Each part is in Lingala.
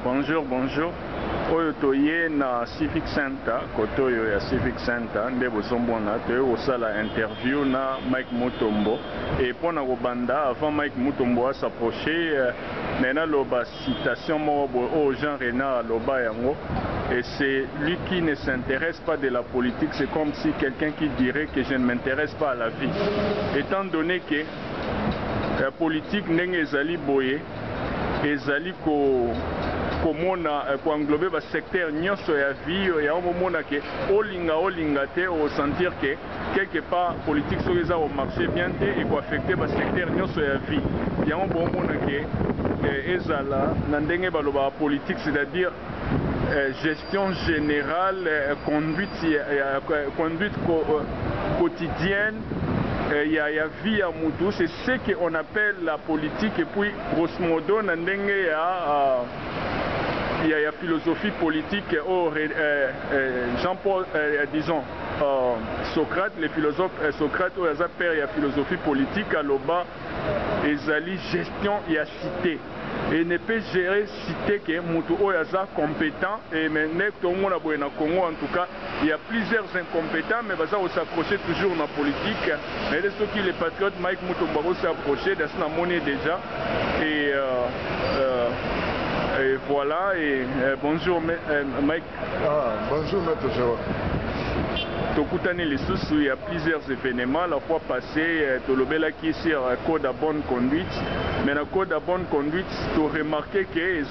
Bonjour, bonjour. Oyo toye na Civic Center, kotoyo ya Civic Center, nde bozombona toye osala interview na Mike Mutombo. Et pour na banda, avant Mike Mutombo à s'approcher, nena loba citation moko au Jean Renard loba yango. Et c'est lui qui ne s'intéresse pas de la politique, c'est comme si quelqu'un qui dirait que je ne m'intéresse pas à la vie. Étant donné que la politique n'est ezali boye, ezali ko komona ko englober ba secteur nyonso ya vie ya omona ke olinga te o sentir que quelque part politique so eza au marché bien te et ko affecter ba secteur nyonso ya vie ya omona ke ezala na ndenge baloba politique, c'est-à-dire gestion générale, conduite quotidienne. Il y a vie à Moutou, c'est ce qu'on appelle la politique. Et puis, grosso modo, il y a philosophie politique. Jean-Paul, disons, Socrate, les philosophes, Socrate, il y a philosophie politique, à l'Oba, ezali gestion, il y a cité. Et ne peut gérer cité que Moutou Oyaza compétent. Et maintenant, tout le monde a besoin Congo, en tout cas, il y a plusieurs incompétents, mais ça va s'approcher toujours dans la politique. Mais de ceux qui les patriotes, Mike Mutombo s'est approché, de ce monnaie déjà. Et voilà, et bonjour Mike. Bonjour Maître Jérôme. Tokutani les sous, il y a plusieurs événements. La fois passée, Tolobela qui est sur code à bonne conduite. Mais le code à bonne conduite, tu as remarqué que les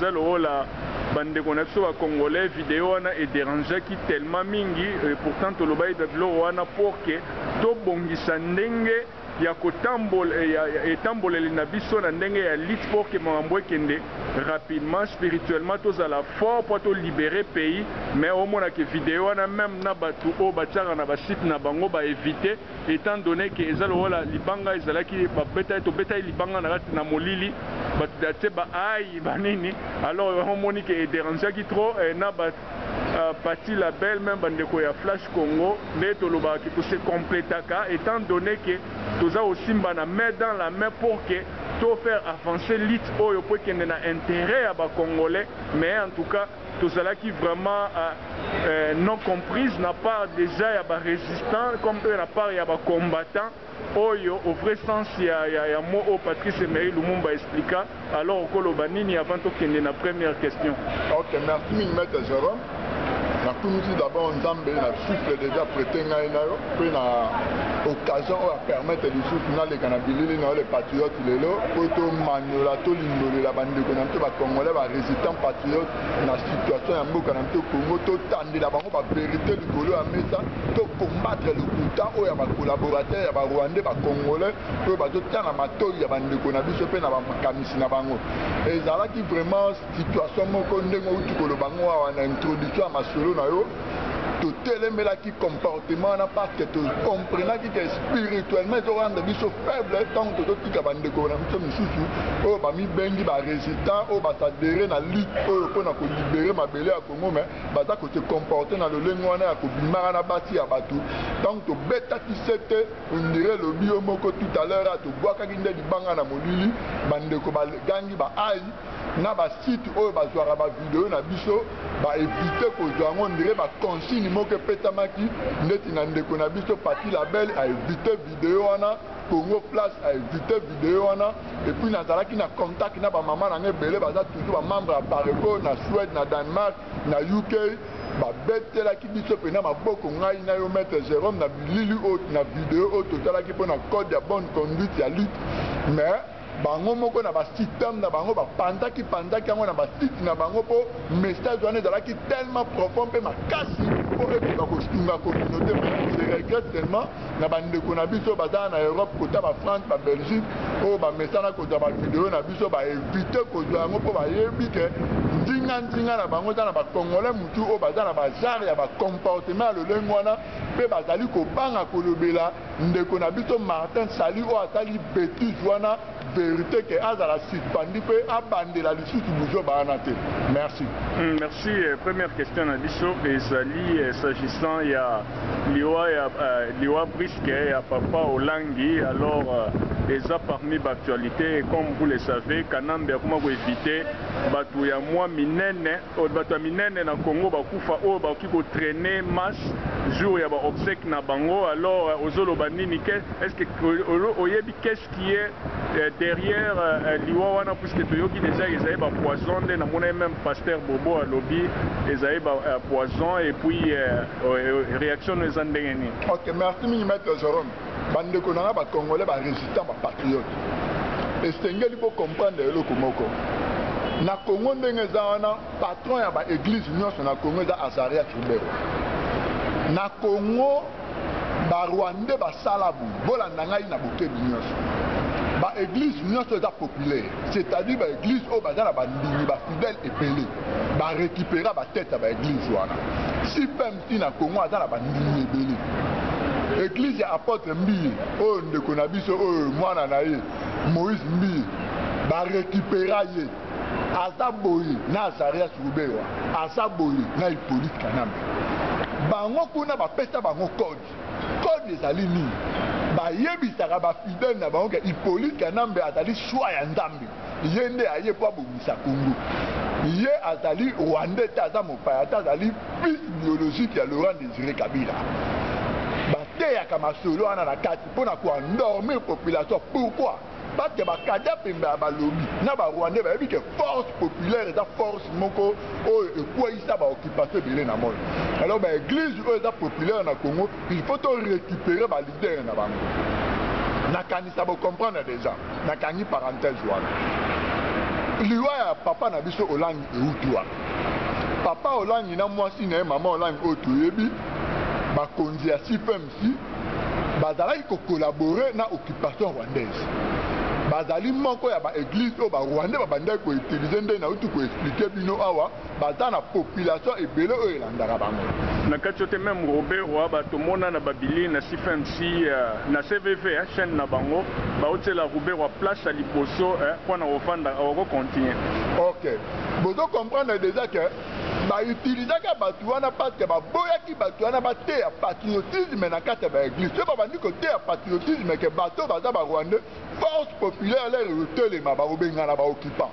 bande connexion à Congolais vidéo est dérangé qui tellement mingi. Et pourtant, Tolobela est pour que to bongisa ndenge ya kotambolela na biso na ndenge ya lutte pour que mambo kende rapidement spirituellement tous à la fort pour to libérer pays. Mais au moins que vidéo na même na batu o batara na ba site na bango ba éviter, étant donné que ezalo la libanga ezala ki ba beta to beta libanga na molili batu date ba ai banini. Alors on monique et déranger qui trop na ba parti label même bandeko ya Flash Congo mais toloba ki to se complétaka, étant donné que tous aussi main dans la main pour que tout faire avancer l'île au point qu'il y a intérêt à les Congolais, mais en tout cas tout cela qui vraiment non comprise n'a pas déjà y a résistant comme eux n'a pas y a combattant. Au vrai sens il y a mot au Patrice Emery Lumumba expliqua alors au Kolobanini avant tout qu'il y ait la première question. Ok, merci Maître Jérôme. Na kumisi d'abord Nzambe na souffle déjà prêté ngai na yo pe na occasion à permettre du souffle na les canabilis na les patriotes lelo poto manyola to lindolo la bande ko na to ba congolais ba résistant patriote na situation ya mboka na to Congo to tandela bango ba vérité likolo ya mesa to combattre le kuta o ya ba collaborateurs ya ba rwandais ba congolais pe ba to tana matoyi ya bande ko na biso pe na ba makamisi na bango ezala ki vraiment situation moko ndengo uti ko lo bango wa na introduction à masolo tout élément qui comportement n'a pas que tout comprenant qui est spirituellement tu rendre biso faible tant que tout qui bande ko na biso misusu o ba mi bengi ba résistant o ba s'adhérer na lutte pour na ko libérer mabele ya Congo mais ba ta ko se comporter dans le lengo wana ya ko bimara na bati ya batu donc to beta qui c'était on dirait le bio moko tout à l'heure to boaka ki ndeli banga na molili bande ko ba gangi ba ai na ba site oyo bazwaka ba vidéo na biso ba éviter ko zwango on dirait ba consigne moko petamaki ndeti na ndeko na biso parti label a éviter vidéo wana Congo Flash a éviter vidéo wana et puis nazalaki na contact na ba maman na ngebele baza toujours ba membre à Pareco na Suède na Danemark na UK ba betelaki biso pena maboko ngai na yo Maître Jérôme na bilili o na vidéo o totalaki pona code ya bonne conduite ya lutte mais bango moko na ba système na bango ba pandaki yango na ba site na bango po message wana ezalaki tellement profond pe makasi po epeka kosunga communauté. Je regrette tellement na bandeko na biso baza na Europe kota ba France ba Belgique o ba mesana kozwa ba vidéo na biso ba éviter kozwa yango po bayebi ke ndinga na bango za na ba congolais mutu o baza na ba genre ya ba comportement le lengo wana pe bazali kobanga kolobela ndeko na biso Martin Sali o atali bêtise wana vérité que azala suspandi pe abandela lisusu buzo baanate. Merci. Merci. Première question na biso ezali s'agissant ya liwa Briske ya papa Olangi alors et ça parmi l'actualité. Et comme vous le savez, Kanambe a comment éviter batu ya moi minene, batu minene na Congo bakufa o bakiko traîner masse jour ya ba obsèque na bango. Alors ozolo banini est-ce que oyebi qu'est-ce qui est derrière liwa wana, puisque toyoki déjà ils avaient ba poison na mona même pasteur Bobo à lobby ils avaient ba poison et puis réaction les andengeni. OK, merci Maître Jérôme. Bande konanga ba Congolais ba résistant ba patriote. Et sengeli pour comprendre le komoko. Na Congo ndenge za wana patron ya ba église nyonso na Congo za Azaria Chubero. Na Congo ba Rwandais ba salabu bolanda ngai na bokebi nyonso. Ba église nyonso za populaire, c'est-à-dire ba église o bazala ba ndimi ba fidèle epelé. Ba récupérer ba tête ba église wana. Si pemti na Congo azala ba ndimi ebelé. Église ya apôtre Mbi, oh ndeko na biso oh mwana na ye Moïse Mbi ba récupérer ye azaboyi na Azaria Chubero, azaboyi na Hippolyte Kanambe. Bango kuna ba pesa bango code ezali nini bayebisaka ba fidèle na bango ke Hippolyte Kanambe azali choix ya Nzambe ye nde aye po abomisa Congo, ye azali Rwandais te aza mopaya te azali fils biologique ya Laurent Désiré Kabila. Bateyaka masolo wana na kati mpona koendormir population. Pourquoi? Parce que bakada pembe ya balobi na ba Rwandais bayebi ke force populaire eza force moko oyo ekweyisa ba occupation ebele na monde. Alors ba église oyo eza populaire na Congo, il faut to récupérer ba leader na bango. Nakanisa bo comprendre déjà, nakangi parenthèse wana. Liwa ya papa na biso Olangi eutwa. Papa Olangi na mwasi na mama Olangi oyo toyebi bakonzi ya CPMC bazalaki collaborer na occupation rwandaise. Bazali moko ya ba église o ba Rwandais babandaki ko utiliser nde na utu ko expliquer bino awa baza na population ebele oyo elandaka bango. Na kati te même Robert wa batomona na babili na CPMC na CVV chaîne na bango ba otela Robert wa place à liboso pour na ofanda au continuer. OK. Bozo comprendre déjà que ba utilisaka batu wana parce que ba boyaki batu wana ba te ya patriotisme na kati ba église. Ce ba bandi ko te ya patriotisme que bato baza ba Rwandais force populaire les retelema ba obenga na ba occupant.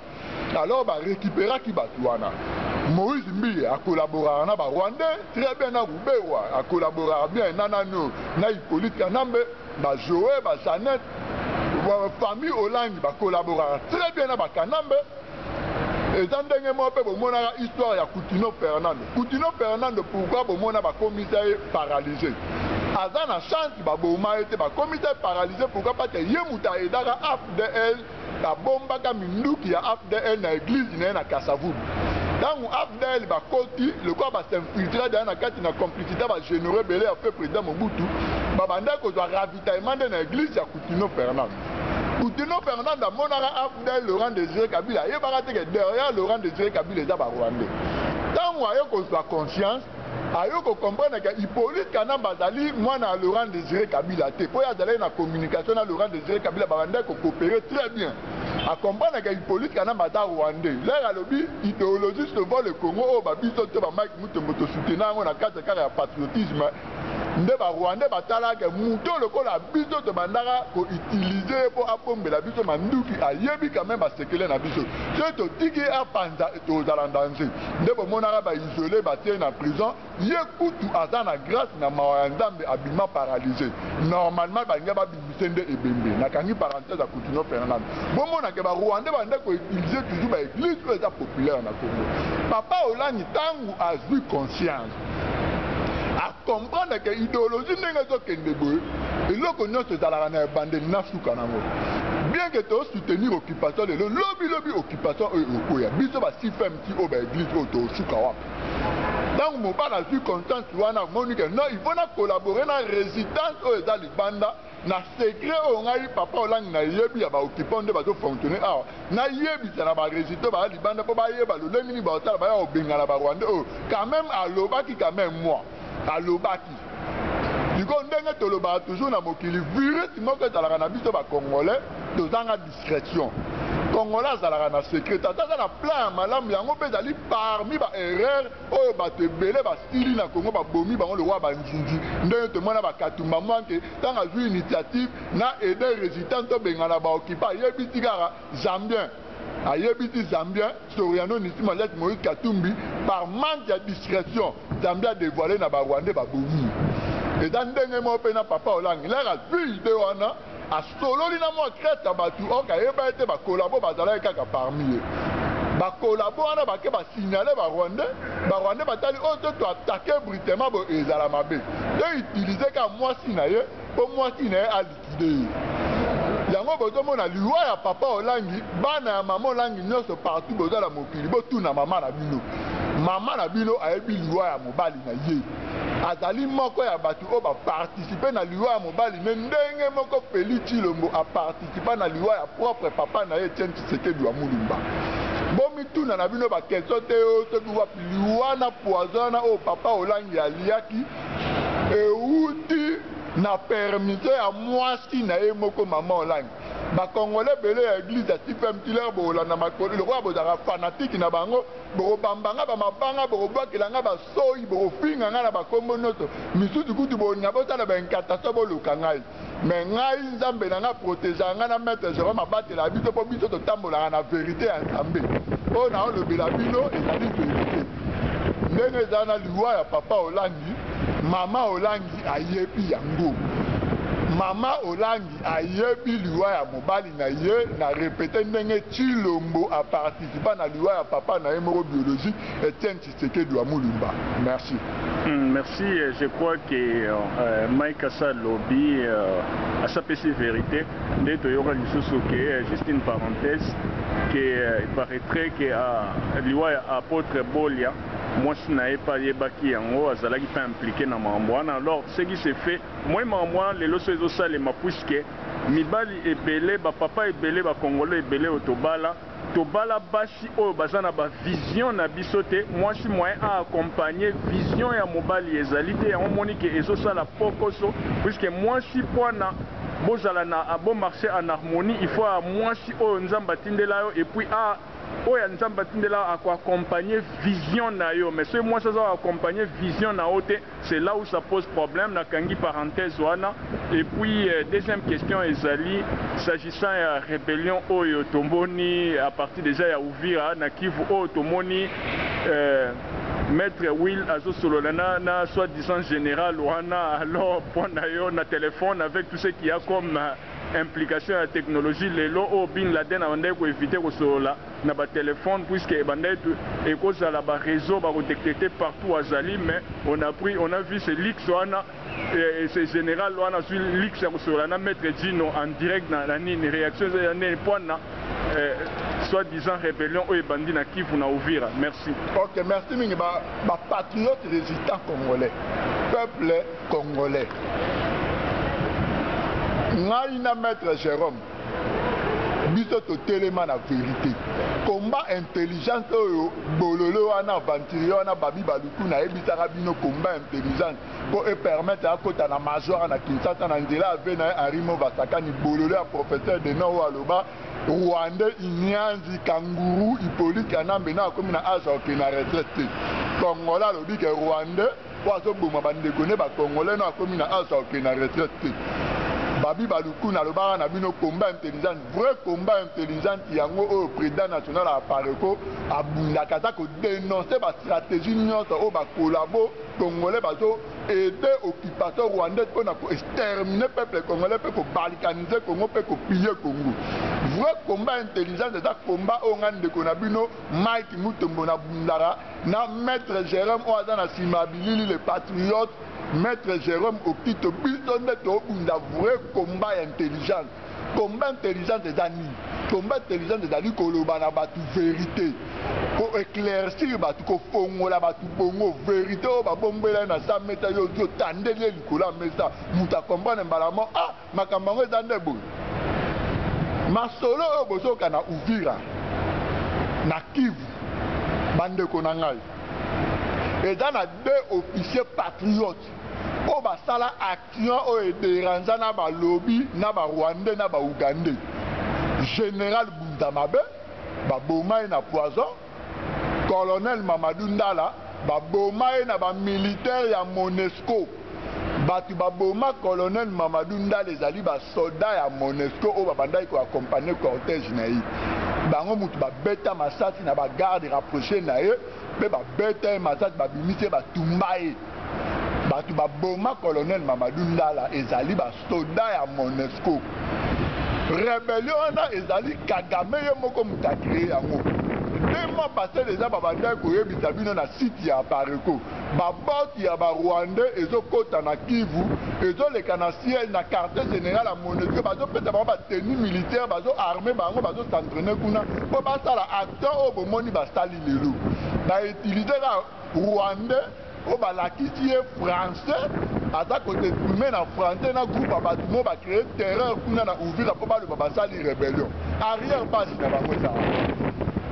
Alors ba récupérer ki batu wana. Moïse Mbi a collaboré na ba Rwandais, très bien na Rubewa a collaboré bien nanano na Hippolyte Kanambe, ba Joé, ba Janet, ba famille Olangi ba collaborer très bien na ba Kanambe. Et dans le moment où on a l'histoire de Coutinho Fernando. Coutinho Fernando, pourquoi on a un commissaire paralysé? Azan a chance que le commissaire paralysé, pourquoi parce que Yemuta et Dara AFDL, la bombe qui a AFDL dans l'église de Kassavoub. Dans AFDL, le corps va s'infiltrer dans la complicité, va générer belé à fait président Mobutu. Babanda qu'on doit ravitaillement dans l'église de Coutinho Fernando. Coutinho Fernando monara AFDL Laurent Désiré Kabila. Il va que derrière Laurent Désiré Kabila, les Rwandais. Tant qu'on soit conscience, ayo ko comprendre que Hippolyte Kanambe azali mwana Laurent Désiré Kabila te po ya zala na communication na Laurent Désiré Kabila babanda ko coopérer très bien à comprendre que Hippolyte Kanambe aza Rwandais là alobi idéologiste vol le Congo o ba biso te ba Mike Mutombo to soutenir na carte ya patriotisme nde ba Rwandais batala ke muto lokola biso te bandaka ko utiliser pour apombela biso manduki ayebi quand même ba sekele na biso c'est to tiki a panza to zala danger nde bo monaka ba isolé ba tie na prison ye kutu aza na grâce na mawa Nzambe abima paralysé normalement bangia ba bimisende ebembe na kangi parenthèse à Coutinho Fernando bon mona ke ba Rwandais banda ko utiliser toujours ba église ou eza populaire na Congo. Papa Olangi tangu azui conscience à comprendre que l'idéologie n'est pas que et là qu'on a ce salaire na bande nasuka nango bien que tu soutenir l'occupation de lobby occupation au ya biso ba CPMC au ba église au to suka wa donc mon pas la conscience wana monique non il faut na collaborer na résidence au za libanda na secret o ngai papa Olangi na yebi ya ba occupant de ba to fonctionner ah na yebi ça ba résident ba libanda po ba yeba lo lengini ba otala ba o bengala ba Rwanda oh quand même alobaki quand même moi alobaki diko ndenge toloba toujours na mokili virus moko ezalaka na biso ba congolais tozanga discrétion Congolais azalaka na secret tata na plan malamu yango mpe ezali parmi ba erreur oyo bato ebele basili na Congo babomi bango le roi banzinzi ndenge tomona bakatumba mwanke ntango azwi initiative na aide résident tobengana baokipa ayebi ti kaka zambien ayebi ti zambien Soriano Nisima Jet Moïse Katumbi par manque de discrétion Zambia a dévoilé na barwandais babomi eza ndenge moko mpe na papa olangi lere azwi ide wana asololi na mwa kreta batu okayeba ete bakolabo bazalaki kaka parmi ye bakolabo wana bake basignale barwandais batali oyo to toatake brutalement bo ezala mabe to utilize ka mwasi na ye mpo mwasi na ye alikide ye yango bozomona liwa ya papa olangi bana ya mama olangi nyonso partout bozala mokili botuna mama na bino ayebi liwa ya mobali na ye azali moko ya bato oyo baparticipe na liwa ya mobali me ndenge moko Félix Tshilombo aparticipe na liwa ya propre papa na ye Etienne Tshisekedi wa Mulumba bomituna na bino bakestio te oyo soki wapi liwa na poisona oyo papa olangi aliaki euti na permission ya mwasi na ye moko mama olangi bakongolais bele ya église ya sifemtiler boolanda makolo lokola bozalaka fanatike na bango bokobambanga bamabanga bokobwakelanga basoyi bokofinganga na bakombo nyonso misusu kutu bolinga bosala baincantation boluka ngai me ngai nzambe na nga protege nga na maître Jérôme abatela biso mpo biso totambolaka na vérité ya nzambe oyo na olobela bino ezali vérité ndenge eza na liwa ya papa olangi mama olangi ayebi yango mama olangi ayebi liwa ya mobali na ye na répété ndenge Tshilombo a participé na liwa ya papa na ye moko biologique Etienne Tshisekedi wa Mulumba. Merci. Merci, je crois que Mike Assa Lobby a sa petite vérité. Juste une parenthèse, il paraîtrait que liwa ya apôtre Bolia moi je n'avais pas yebaki yango azalaki pas impliqué na mamwana. Alors ce qui s'est fait moi mamwana lelo so ezosalema puisque mibali ebele bapapa ebele bakongolo ebele otobala tobala basi oyo baza na bavision na biso te mwasi moyen a accompagner vision ya mobali ezali te yango moni ke ezosala pokoso puisque mwasi mpona bozala na bon marché en harmonie il faut mwasi oyo nzambe atindela yo et puis oya nzambe atindela accompagner vision na yo mais ce moi ça va accompagner vision na ote c'est là où ça pose problème na kangi parenthèse wana et puis deuxième question ezali s'agissant ya rébellion oyo tomboni à partir déjà ya Uvira na Kivu oyo tomoni Maître Will Azosolola na soi-disant général wana alors point yo na téléphone avec tout ce qu'il y a comme implication à technologie lelo o Bin Laden abandai ko éviter ko solola na ba téléphone puisque bandai et cause à la ba réseau ba détecter partout azali mais on a vu ce leaks wana et ce général wana sur leaks ko solola na Maître Dino en direct na ni réaction ya ne point na soi-disant rébellion au bandit na Kivu na Uvira. Merci. Ok, merci mingi ba patriote résistant congolais, peuple congolais. Ngai na Maître Jérôme biso totelema na vérité combat intelligence oyo bololo wana aventurier wana babi baluku na ebisaka bino combat intelligence pour permettre akota na major na Kinshasa na nzela ave na Arimo Vasakani bololo ya professeur de no aloba Rwandais Inyanzi Kanguru Hippolyte Kanambe na komi na age oke na retraite Congolais alobi ke Rwandais wazo boma bandeko ne ba Congolais na komi na age oke na retraite babi baluku na lobaka na bino combat intelligent vrai combat intelligent yango oyo président national apareko abundaka ata kodénoncer bastratégie nyonso oyo bakolabo congolais bazo aider occupation rwandais mpona koexterminer peuple congolais mpe kobalkanize congo mpe kopiller congo vrai combat intelligent eza combat oyo nga ndeko na bino Mike Mutombo na bundaka na Maître Jérôme oyo aza na nsima ya bilili le patriote Maître Jérôme Okito biso nde tobunda vrai combat intelligent. Combat intelligent eza nini? Combat intelligent ezali koloba na batu vérité. Ko éclaircir batu ko fongola batu bongo vérité oyo babombela na 100 mètres yo tandeli likolo ya mesa mutu akomprendre mbalamo makambo yango eza nde boye. Masolo oyo bozoka na Uvira na Kivu bandeko na ngai eza na 2 officiers patriotes oyo basala action oyo ederanza na balobi na barwandais na baugandais général Bundamabe baboma na poison, colonel Mamadou Ndala baboma na ba militaire ya Monesco. Batu baboma colonel Mamadou Ndala ezali ba soldat ya Monesco o babandai ko accompagner cortège na yi. Bango mutu ba beta masasi na ba garde rapproché na ye, pe ba beta masasi ba bimise ba tumbaye. Batu baboma colonel Mamadou Ndala ezali ba soldat ya Monesco. Rébellion na ezali Kagame ye moko mutakire yango. Tellement passé déjà babandai ko yebisa bino na site ya Pareko. Baboti ya ba Rwandais ezokota na Kivu, ezoleka na ciel na quartier général à Monesco, bazo peta bango ba tenue militaire, bazo armé bango, bazo s'entraîner kuna po basala acteur o bomoni basali lelo. Ba utiliser la Rwandais o balakisi ye français aza côté mais na français na groupe abatu mo ba créer terreur kuna na Uvira po baloba basali rébellion. Arrière base na bango ça.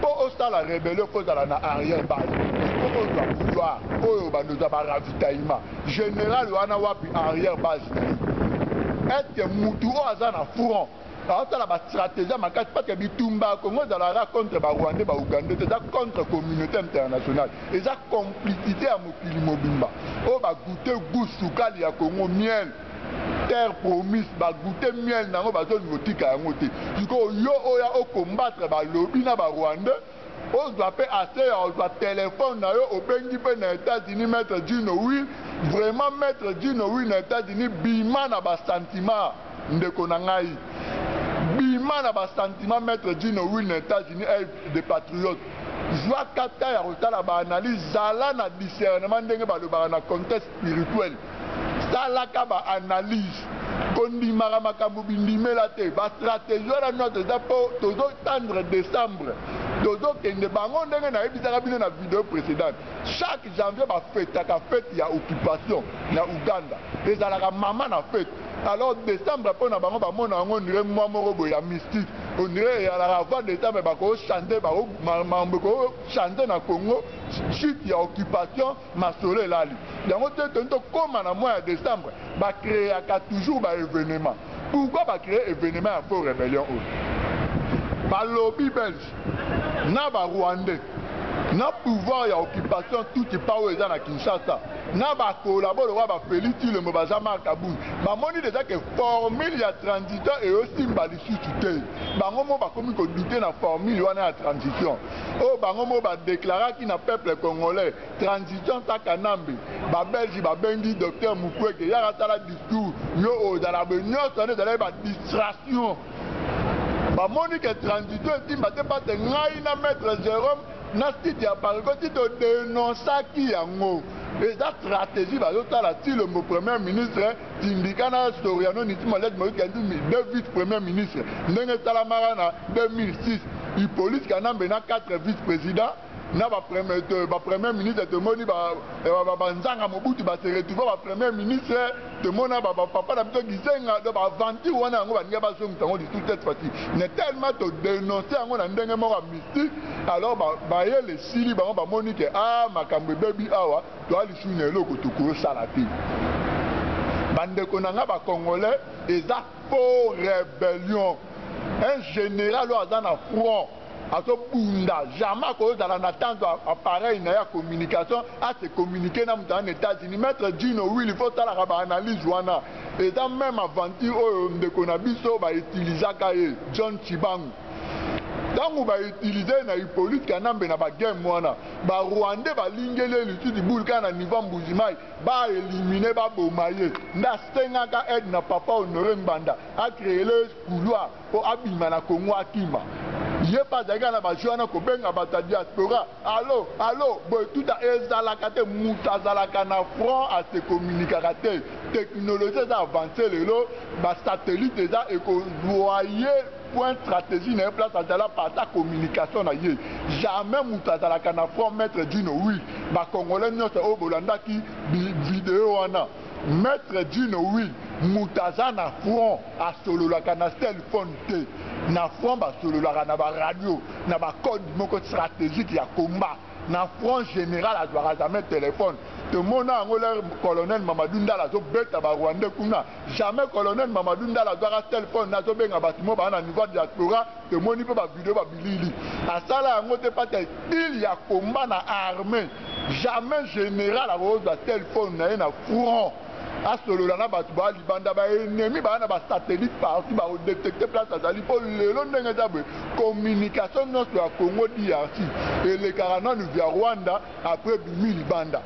Po osala rébellion po zala na arrière base. Po doit pouvoir oyo bandoza ba ravitaillement. Général wana wapi arrière base. Est-ce que mutu o aza na front? Ça la stratégie makati parce que bitumba Congo zala contre ba Rwandais ba Ougandais, c'est contre communauté internationale. Et ça complicité à mokili mobimba. O ba goûter goût soukali ya Congo miel. Terre promise ba goûter miel nango ba zone votika yango te. Siko yo oya o combattre ba lobby na ba Rwandais. On doit faire assez, on doit téléphoner au bengi pe na États-Unis maître Dino Will, vraiment maître Dino Will na États-Unis bima na ba sentiment ndeko na ngai. Bima na ba sentiment maître Dino Will na États-Unis des patriotes. Joa kata ya rotala ba analyse zala na discernement ndenge ba loba na contexte spirituel. Zala ka ba analyse kondi makambo bindimela te ba stratégie na notre zapo tozo tendre décembre. Dodo kende bango ndenge na ebisaka bino na vidéo précédente. Chaque janvier ba fêtaka fête ya occupation na Uganda. Ezalaka mama na fête. Alors décembre pour na bango ba mona ngo ndire mwa moko boya mystique. On dirait ya la avant décembre ba ko chanter ba mambo ko chanter na Congo chute ya occupation masole lali. Yango te tonto koma na mois de décembre ba créer toujours ba événement. Pourquoi ba créer événement à faux rébellion? Ba lobby belge na ba Rwandais na pouvoir ya occupation tout pas où na Kinshasa na ba collabore wa ba Félix le Mobaza Markabou ba moni déjà que formule ya transition et aussi mbali chuté bango mo ba komi ko douter na formule wana ya transition o bango mo ba déclarer qui na peuple congolais transition ta kanambe ba belge ba bengi docteur Mukwege ya sala discours yo o dans la benyo sonné dans la distraction. Ba monique transition et timba pas de ngai na maître Jérôme na site ya Pareko ti to dénoncer ki yango. Et la stratégie va yotala ti le premier ministre Tindikana Soriano Nitimolet Moïse Kandoumi deux vice-premiers ministres ndenge talamara na 2006 Hippolyte Kanambe na 4 vice-présidents na ba premier ministre te moni ba nzanga Mobutu ba se retrouver ba premier ministre te mona ba papa na bito gisenga de ba aventure wana yango ba ngaba so mutango di toute cette partie ne tellement to dénoncer yango na ndenge moko mystique alors ba ye le sili ba moni ke makambo baby awa to ali sune eloko to ko sala te bande ko na ba congolais eza faux rébellion un général au dans front à ce bunda jamais cause dans la tente appareil na ya communication à se communiquer dans les États-Unis maître Dino Will il faut la analyse wana et dans même aventure de konabiso ba utiliser kaye John Chibangu tango ba utiliser na Hippolyte Kanambe na ba game wana ba Rwandais ba lingele lutu boule kana niveau mbuzimai ba éliminer ba bomaye nda stengaka aide na papa Honoré Mbanda a créé le couloir pour abima na Congo akima il pas d'ailleurs na ba joana ko benga ba diaspora allo boy tout a ezalaka te mutazalaka na front à se communiquer technologie ça avancer lelo ba satellite ça et ko voyer point stratégie na place à la parta communication na ye jamais mutazalaka na front maître Dino oui ba congolais nyonso o bolanda ki vidéo wana maître Dino oui mutaza na front a sololaka na téléphone te na front ba sololaka na ba radio na ba code moko stratégique ya combat na front général a doit jamais téléphone tomona yango le colonel Mamadou Ndala azobeta barwandais kuna jamais colonel Mamadou Ndala azwaka telefone azobenga bato mo baa na niveau de diaspora tomoni mpe bavideo babilili asala yango te pate il ya komba na armée jamais général akozwa telefone na ye na front asolola na bato baa libanda baennemi baa na basatellite parti baodetecte place azali mpo lelo ndenge eza boye communication nyonso ya Congo DRC elekaka nanu via Rwanda après bimi libanda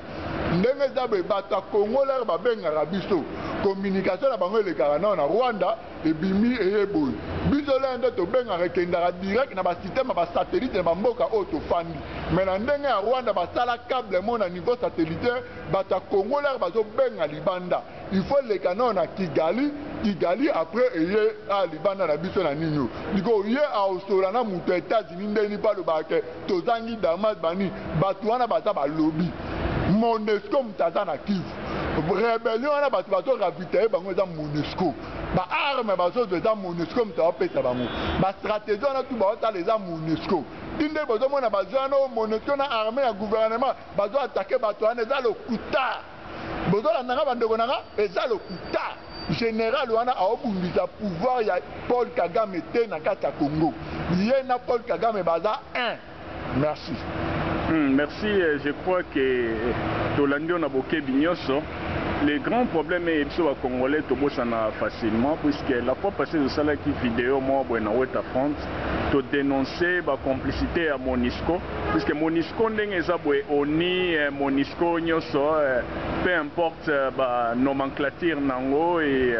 ndenge eza boye bato ya Congo lere babengaka biso communication na bango elekaka nano na Rwanda ebimi eye boye biso lere nde tobengaka ekendaka direct na basysteme ya basatellite na bamboka oyo tofandi me na ndenge ya Rwanda basala câble mo na niveau satellitaire bato ya Congo lere bazobenga libanda il faut leka nano na Kigali après eye a libanda na biso na nino liko ye aosola na moto ya États-Unis ndeni balobaka tozangi Damas bani bato wana baza balobi MONUSCO mutaza na Kivu rébellion wana bato bazoravitaye bango eza MONUSCO baarme bazozwa eza MONUSCO mutu aopesa bango bastratégie wana tu baotala eza MONUSCO tinde bozomona bazwa wana o MONUSCO na arme ya gouvernement bazoatake bato wana eza lokuta bozolandanga bandeko nanga eza lokuta général wana aobundisa pouvoir ya Paul Kagame te na kati ya Congo ye na Paul Kagame baza 1. Merci. Merci, je crois que Tolandi on a beaucoup bignoso. Le grand problème est que les Congolais tombent facilement puisque la fois passée de ça là qui vidéo moi bon à France to dénoncer la complicité à MONUSCO puisque MONUSCO ndenge zabwe oni MONUSCO nyoso peu importe ba nomenclature nango et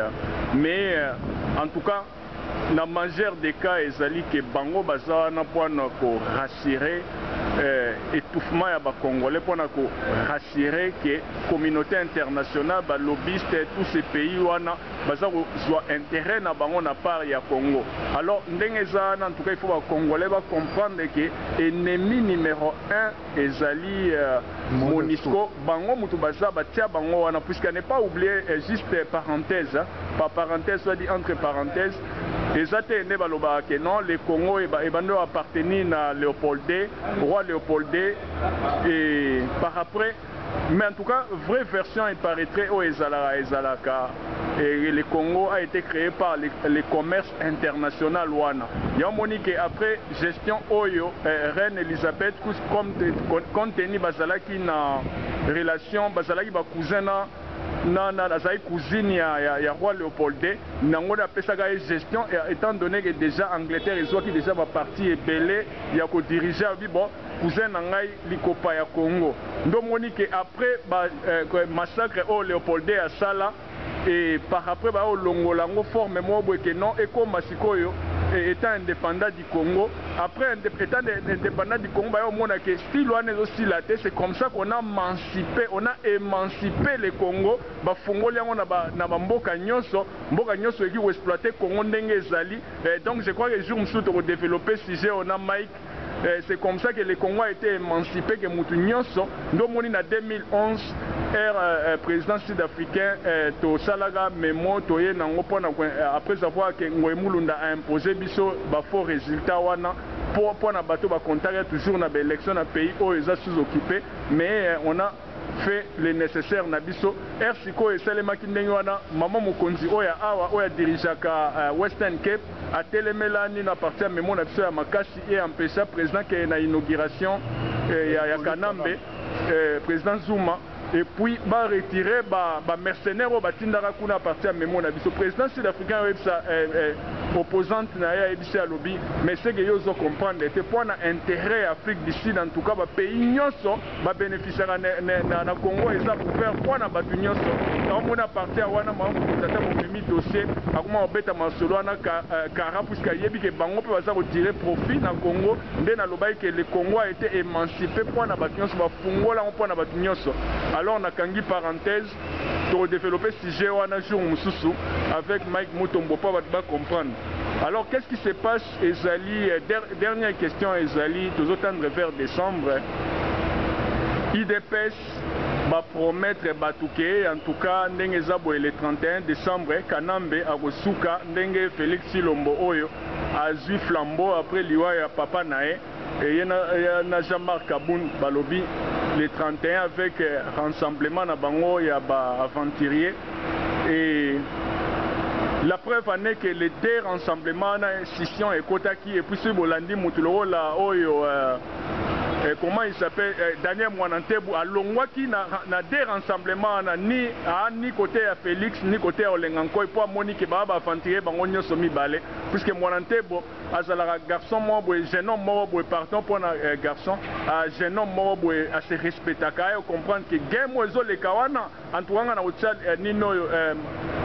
mais en tout cas dans la majeure des cas ezali que bango baza na point ko rassurer étouffement ya ba Congolais pour rassurer que communauté internationale ba lobbyiste tous ces pays wana baza zo intérêt na bango na part ya Congo. Alors ndenge za en tout cas il faut ba Congolais ba comprendre que ennemi numéro 1 ezali MONUSCO bango mutu baza batia bango wana puisque n'est pas oublier juste parenthèse par parenthèse soit dit entre parenthèses ezate ne baloba que non le Congo et bando appartenir à Léopold II, roi Léopold II et par après mais en tout cas vraie version il paraîtrait au Ezalaka et le Congo a été créé par le commerce international wana ya monique après gestion oyo reine Elisabeth comme compte tenu bazalaki na relation bazalaki ba cousin na azali cousine ya roi Léopold II nango na pesaka gestion étant donné que déjà Angleterre ezwaki déjà ba parti ebele ya ko diriger bi bon cousin na ngai likopa ya Congo ndo moni que après massacre au Léopold II asala et par après ba longolango forme mo boke non eko masikoyo étant indépendant du Congo après étant indépendant du Congo ba mona que style wana aussi la c'est comme ça qu'on a émancipé le Congo ba fongoli yango na ba mboka nyonso eki ko exploiter Congo ndenge ezali donc je crois que jour mususu to développer sujet on a Mike c'est comme ça que le Congo a été émancipé que mutu nyonso ndo moni na 2011 président sud-africain to salaga memo to ye nango pona après avoir que Ngoemulunda a imposé biso ba faux résultat wana pour na bato ba contacter toujours na élection na pays où ils sont sous-occupés mais on a fait le nécessaire na biso RCO et Salemaki ndenge wana maman mokonzi oya awa oya dirigeaka Western Cape a telemela ni na partir memo na biso ya makasi et empêcha président que na inauguration ya Kanambe président Zuma et puis va retirer ba mercenaires au batindaka kuna partir memo na biso président sud-africain websa opposante na ya ebisi ya lobby mais c'est que yo zo comprendre était pour na intérêt Afrique du Sud en tout cas ba pays nyonso ba bénéficiaire na Congo eza pour faire pour na batu nyonso na mona partir wana ma tata mo dossier akuma obeta masolo na kara puisque yebi que bango pe baza retirer profit na Congo nde na lobai que le Congo a été émancipé pour na batu nyonso ba fungola pour na batu nyonso. Alors on a kangi parenthèse pour développer ce sujet wana jour mususu avec Mike Mutombo pour va comprendre. Alors qu'est-ce qui se passe Ezali dernière question Ezali tous attendre vers décembre IDPS va promettre batuke en tout cas ndenge zabo le 31 décembre Kanambe akosuka ndenge Félix Silombo oyo azui flambeau après liwa ya papa nae et na Jean-Marc Kaboun balobi le 31 avec rassemblement na bango ya ba aventurier et la preuve en est que les deux rassemblements na scission et kotaki et puis ce bolandi mutulo la oyo comment il s'appelle Daniel Mwanantebu alongwaki na deux rassemblements ni côté à Félix ni côté à Olenganko et pour Monique baba aventurier bango nyoso mibale puisque Mwanantebu azala garçon mo boy jeune homme mo boy pardon pour na garçon jeune homme mo boy à se respecter ka comprendre que game ozo le kawana antuanga na ucha nino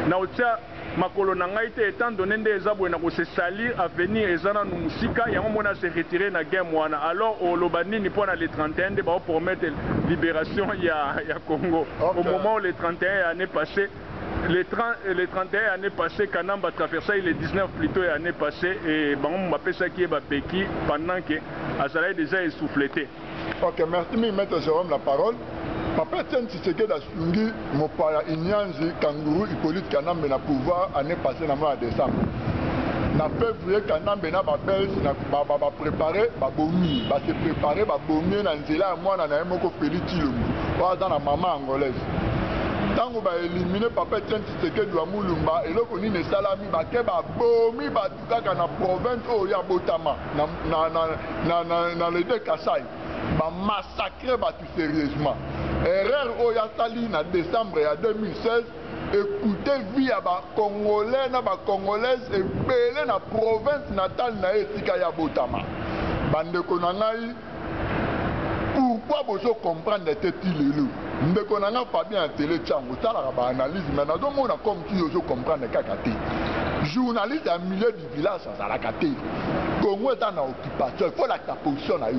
na ucha makolo na ngai te étant donné nde eza boye na kose salir avenir eza na musika yango mona se retirer na game wana alors oloba nini mpona le 31 nde bao promettre libération ya Congo au moment où le 31 année passée le 31 année passée Kanamba traversé le 19 plutôt année passée et bango mapesa ki ba peki pendant que azala déjà essouffleté. OK, merci maître Jérôme la parole. Papa Etienne Tshisekedi asungi mopaya Inyanzi Kanguru Hippolyte Kanambe na pouvoir année passée na mois de décembre. Na février Kanambe na ba Belge na ba préparer ba bomi, ba se préparer ba bomi na nzela mwana na moko Félix Tshilombo. Waza na maman angolaise. Tango ba éliminer Papa Etienne Tshisekedi wa Mulumba eloko nini salami ba ke ba bomi ba tukaka na province o ya Botama na le de Kasai. Ba massacrer ba tout sérieusement. Erreur au Yatali en décembre 2016, écoutez via ba Congolais na ba Congolaise et belé na province natale na Esika ya Botama. Bande konangai, pourquoi vous comprendre tête lelo? Ndeko nanga Fabien télé tchango, ça la analyse mais na do mona comme tu vous comprendre kakate. Journaliste à milieu du village ça la kate. Congo est en occupation, il faut la position na yo.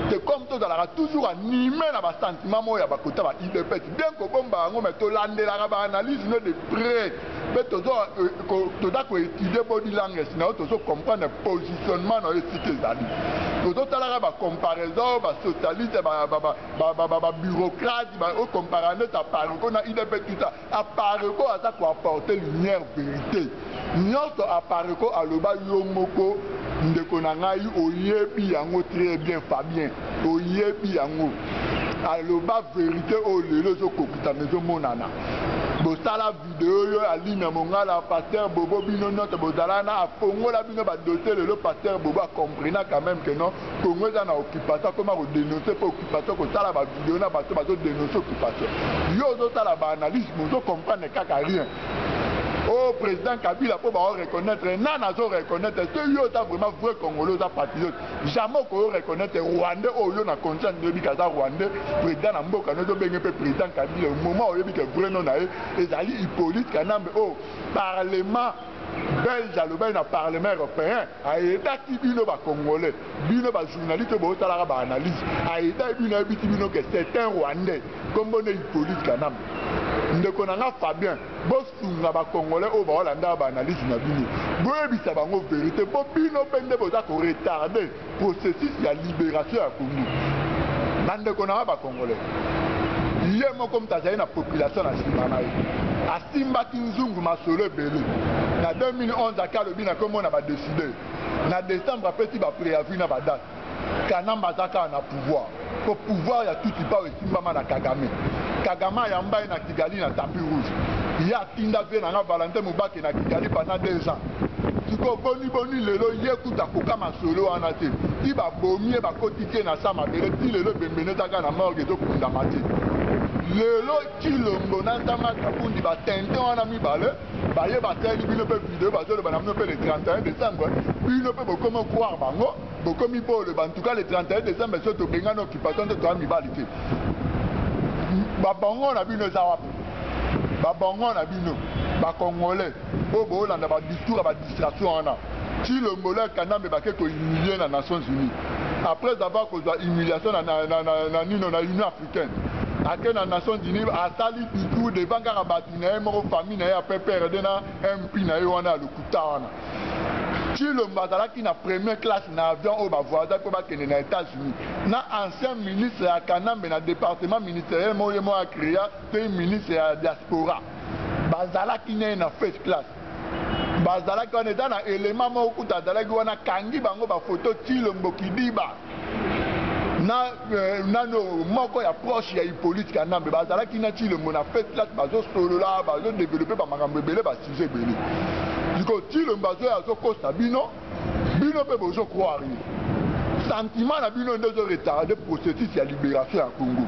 C'est comme tout à toujours animé dans le sentiment moya bakota ba IDP bien que bomba ngo mais to landela ba analyse de près mais to da ko étudier body language na to so comprendre positionnement dans les cités zali to tala ba comparaison ba socialiste ba bureaucrate ba au comparer ta parole qu'on a IDP tout ça apparaît ko à ça pour apporter lumière vérité nyoto apparaît ko aloba yomoko ndeko na ngai oyebi yango très bien Fabien oyebi yango aloba vérité o lelo zo kokita mezo monana bosala vidéo yo alina mongala pasteur Bobo bino note bozala na afongola bino ba dossier lelo pasteur Bobo a compris quand même que non Congo est en occupation comment vous dénoncer pour occupation ko sala ba vidéo na bato bazo dénoncer occupation yo zo sala ba analyse mozo comprendre kaka rien. Oh président Kabila pour reconnaître nana zo reconnaître que yo ta vraiment vrai congolais ta patriote jamais ko reconnaître rwandais o yo na conscience de bikaza rwandais président na mboka no zo benge pe président Kabila au moment où il vrai non na ezali Hippolyte Kanambe au parlement belge aloba na parlement européen aida ki bino ba congolais bino ba journaliste bo tala ba analyse aida bino biti bino que c'est un rwandais comme bon Hippolyte Kanambe ndeko nanga Fabien bosunga ba congolais o ba olanda ba analyse na bino boyebisa bango vérité bo bino pende boza ko retarder processus ya libération ya Congo ndeko nanga ba congolais yemo comme tazali na population na simana asimbaki nzungu masolo ebele na 2011 akalobi na komona ba décider na décembre apesi ba préavis na ba date Kanamba azaka na pouvoir pour pouvoir ya tout ipa esimbama na Kagame ya mbai na Kigali na tapis rouge ya tinda ve na Valentin Mubake na Kigali pendant 2 ans siko boni lelo yekuta koka masolo wana te ti ba bomi ba kotike na sama bele ti lelo bembene taka na morgue to kunda mate lelo Tshilombo na tama kapundi ba tente wana mibale ba ye ba teli bino pe vidéo ba zo le bana no pe le 31 décembre bino pe bokoma croire bango bokomi po le en tout cas le 31 décembre so to benga no occupation de to mibali te ba bango na bino za wapi ba bango na bino ba congolais o bo landa ba discours ba distraction wana Tshilombo le Kanambe ba ke ko humilier na Nations Unies après avoir causé humiliation na Union africaine ake na Nations Unies asali bitu devant kaka batu na ye moko famille na ye ape perde na MP na ye wana lokuta wana Tshilombo azalaki na première classe na avion oyo bavoisin mpo bakende na États-Unis na ancien ministre ya Kanambe na département ministériel moye mo akrea pe ministre ya diaspora bazalaki na ye na first class bazalaki wana eza na élément moko kuta azalaki wana kangi bango bafoto Tshilombo Kidiba nano moko ya proche ya Hippolyte Kanambe bazalaki na Tshilombo na fête là bazo solo là bazo développer ba makambo ebele ba sujet ebele diko Tshilombo bazo ya zo kosta bino pe bozo croire sentiment na bino ndezo retarder processus ya libération ya Congo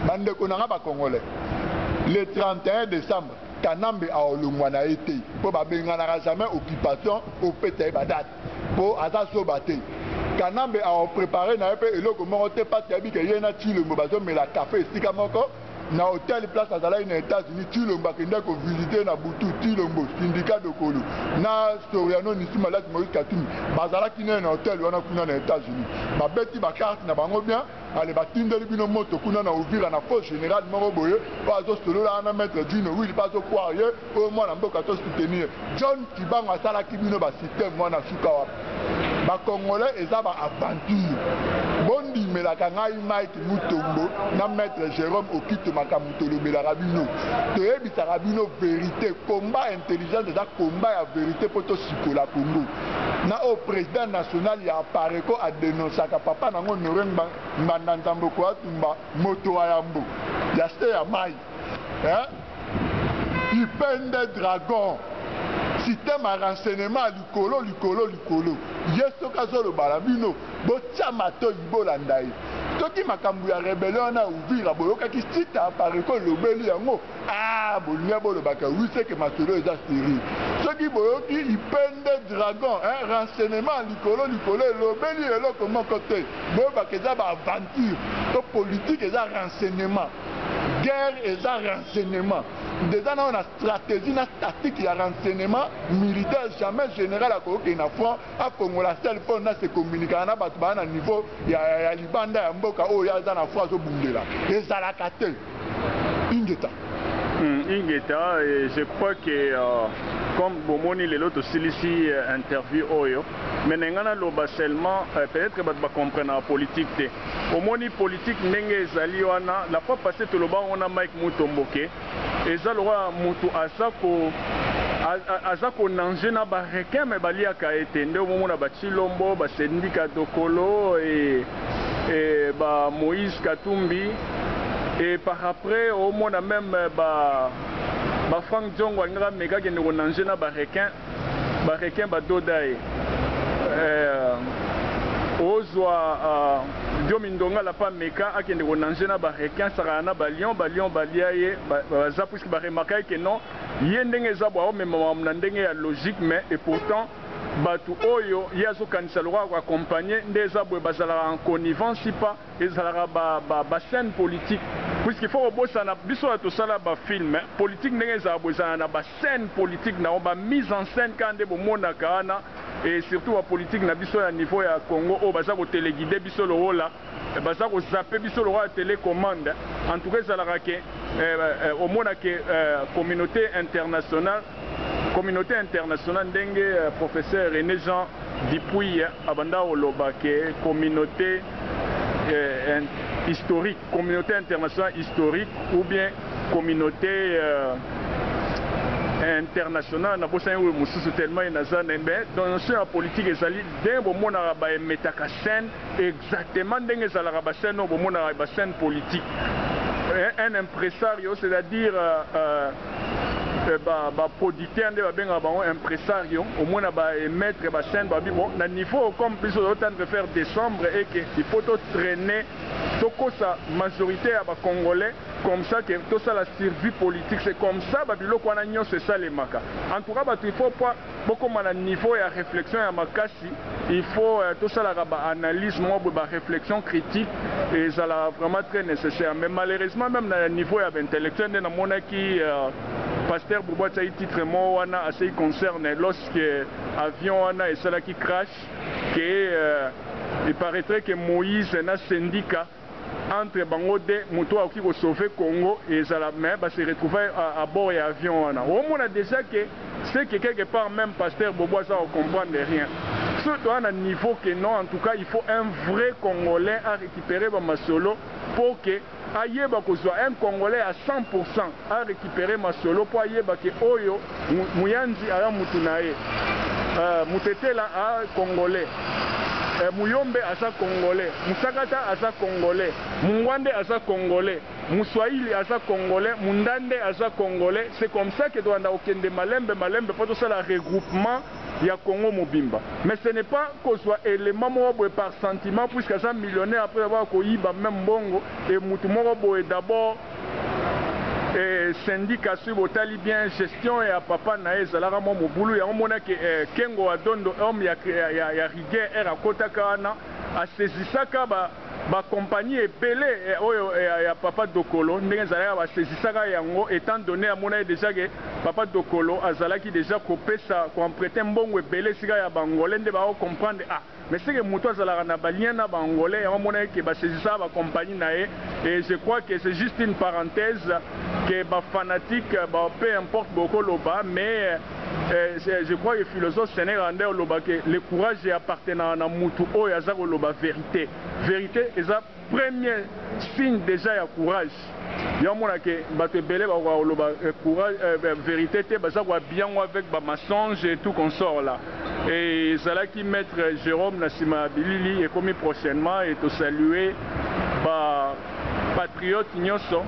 bandeko nanga ba congolais le 31 décembre Kanambe a olongwa na été po babengana jamais occupation au pété ba date po ata so baté Kanambe a préparé na pe eloko moko te pati ya bike yena Tshilombo bazo mela café esika moko na hôtel place azalaki na États-Unis Tshilombo akenda ko visiter na butu Tshilombo syndicat de Kolo na Soriano Nisima Lati Moïse Katumbi bazalaki na hôtel wana kuna na États-Unis babeti ba carte na bango bien ale batindeli bino moto kuna na Uvira na poste général moko boye bazo solola na maître Dino oui bazo croire au mwana mboka to soutenir John Kibango asalaki bino ba système wana suka wa ba congolais eza ba aventure bondi melaka ngai Mike Mutombo na maître Jérôme Okito makamuto lobela rabino toyebisa rabino vérité combat intelligent eza combat ya vérité poto sikola Congo na au président national ya Pareko a dénoncé ka papa nango Norenga Nzambo ko atumba moto ya mbo ya ste ya mai ipende dragon système à renseignement likolo yeso kazolo balabino botia mato ibolanda ye toki makambo ya rebellion na Uvira boyokaki sita Pareko lobeli yango bolinga bolobaka wise ke masolo eza sérieux soki boyoki ipende dragon renseignement likolo lobeli eloko moko te boyobaka eza baaventure to politique eza renseignement guerre eza renseignement déjà na stratégie na tactique ya renseignement militaire jamais général akoki na front akongola seul pour na se communiquer na bato ba na niveau ya libanda ya mboka oyo aza na front azobundela ezalaka te ingeta et je crois que comme Bomoni les autres ici interview oyo mais n'engana loba seulement peut-être que va comprendre la politique te omoni politique ndenge ezali wana la fois passée to loba on a Mike Mutomboke ezalwa mutu azako nanger na ba requin mais baliaka etende omona ba Tshilombo ba syndicat Dokolo et ba Moïse Katumbi. Et par après, au moins même Frank Djongo a méga qui nous nanger na requin dodae. Ozwa Diomindonga la pas méga a qui nous nanger na requin sarana balion baliaye baza puisque ba remarquer que non yendenge zabwa même ndenge ya logique mais et pourtant batu oyo yazo kanisa lwa ko accompagner ndeza bwe bazala en connivence si pas ezala ba scène politique puisqu'il faut bossa na biso to sala ba film politique ndenge za bozana na ba scène politique na ba mise en scène kande bo mona kana et surtout la politique na biso ya niveau ya Congo o baza ko téléguider biso lo hola baza ko zapper biso lo wa télécommande en tout cas ezala ke au mona ke communauté internationale ndenge professeur René Jean Dipuy abanda oloba ke communauté historique, communauté internationale historique ou bien communauté internationale na bosa yo mususu tellement inazana mais dans ce politique ezali dès bo mona ba metaka scène exactement ndenge ezalaka ba scène bo mona ba scène politique un impresario c'est-à-dire producteur nde babenga bango impresario au moins ba émettre ba scène ba bon na niveau comme plus autant de faire décembre et que il faut traîner tokosa majorité ya ba congolais comme ça que tout ça la survie politique c'est comme ça ba biloko wana nyonso c'est ça les maka en tout cas ba il faut pas beaucoup na niveau ya réflexion ya makasi il faut tout ça la analyse moi ba réflexion critique et ça la vraiment très nécessaire mais malheureusement même na niveau ya intellectuel na mona qui Pasteur Boubouat a eu titre moi wana assez concerné lorsque avion wana et cela qui crash que il paraîtrait que Moïse na syndicat entre Bangode moto qui va sauver Congo et ça la même va se retrouver à bord de l'avion wana au moins déjà que c'est que quelque part même Pasteur Boubouat ça on comprend rien surtout à un niveau que non en tout cas il faut un vrai Congolais à récupérer Masolo pour que ayeba kozwa un Congolais à 100% à récupérer Masolo pour ayeba ke oyo muyanzi aya mutu na ye mutete la a Congolais Muyombe asa congolais, Musakata asa congolais, Mungwande asa congolais, Muswahili asa congolais, Mundande asa congolais. C'est comme ça que doit okende malembe pour tout ça le regroupement ya Congo Mobimba. Mais ce n'est pas qu'on soit élément par sentiment, puisque ça millionnaire après avoir koyiba même bongo et mutumo d'abord syndicat sur botali bien gestion et à papa nae zalara mo mobulu ya mona ke kengo adondo homme ya rigueur era kota kana a saisissaka ba compagnie epelé oyo ya papa Dokolo ndenge zalaka ba saisissaka yango étant donné à mona déjà que papa Dokolo azalaki déjà kopesa ko emprunter mbongo epelé sika ya bangolais nde ba comprendre ah mais c'est que muto azalaka na balien na bangolais ya mona ke ba saisissaka ba compagnie nae et je crois que c'est juste une parenthèse que ba fanatique ba peu importe beaucoup loba mais je crois que le philosophe sénégalais loba que le courage appartient à mutu o ya zako loba vérité est le premier signe déjà ya courage ya mona que bato belé ba loba courage vérité te ba zako bien avec ba mensonge et tout consort là et cela qui maître Jérôme Nassima Bilili est commis prochainement et te saluer ba patriote nyonso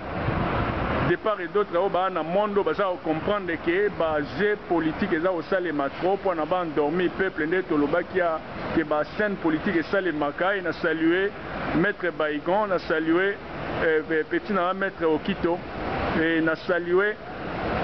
de part et d'autre au bas na monde baza comprendre que ba jeu politique eza au sale macro pour na ba endormi peuple ndé toloba qui a que ba scène politique et sale makai na saluer maître Baïgon na saluer petit na maître Okito et na saluer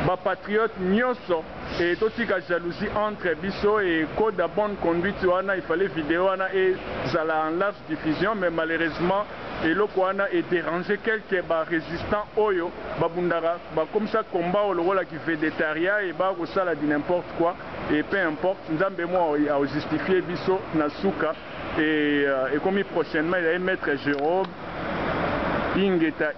ba patriote nyonso et totika jalousie entre biso et code de bonne conduite wana il fallait vidéo wana et zala en large diffusion mais malheureusement et le Kouana est dérangé quelques résistants oyo babundara comme ça combat au rôle qui fait végétarien et bah ça la dit n'importe quoi et peu importe nzambe moi a justifié biso nasuka et comme prochainement il va mettre Jérôme Ingeta